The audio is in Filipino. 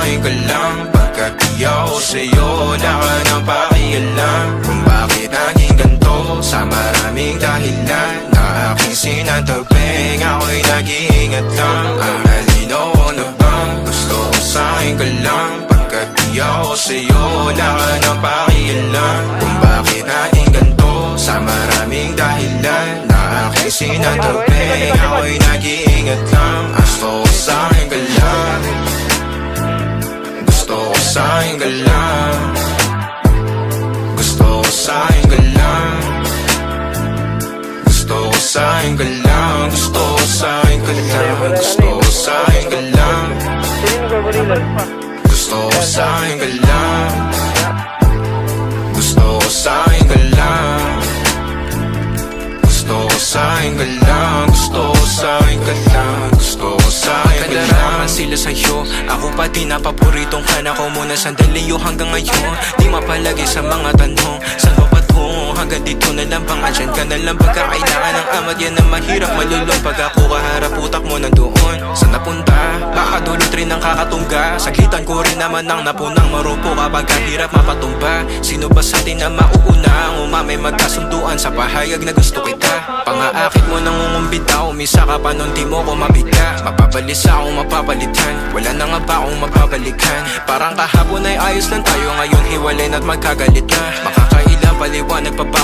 sa'kin ka lang. Pagkat di ako sa'yo, wala ka nang pakialam. Kung bakit naging ganito, sa maraming dahilan na aking sinantabing, ako'y nag-iingat lang. Ang nalinaw ko na bang gusto ko sa'kin ka lang. Pagkat di ako sa'yo, wala ka nang pakialam. Kung bakit naging ganito, sa maraming dahilan na aking sinantabing, ako'y nag-iingat lang. Gusto ko sa'kin ka lang. Gusto ko sa'kin ka lang. Gusto ko sa'kin ka lang. Gusto ko sa'kin ka lang. Gusto ko sa'kin ka lang. Gusto ko sa'kin ka lang. Gusto ko sa'kin ka lang. Gusto ko sa'kin ka lang. Gusto ko sa'kin ka lang. Gusto ko sa'kin ka lang. Gusto ko sa'kin ka lang. Sila sa'yo, ako pa din ang paboritong kana ko. Muna sandali yo hanggang ngayon, di mapalagi sa mga tanong. Saan ba patungo? Hanggang dito na lang bang andyan ka na lang? Pagkakailangan ng amat yan ang mahirap malulong. Pag ako kaharap utak mo nandoon. Saan napunta? Baka dulot rin ang kakatungga. Saglitan ko rin naman ang napunang marupo kapag kahirap mapatumba. Sino ba sa atin na mauuna? Ang umamay magkasunduan sa pahayag na gusto kita. Pangaakit mo nang umumbita, umisa ka pa nun di mo ko mabigla. Mapabalisa akong mapapalitan, wala na nga ba akong mapabalikan? Parang kahapon ay ayos lang tayo, ngayon hiwalay na't magkagalit na. Makakailang paliwanag pa ba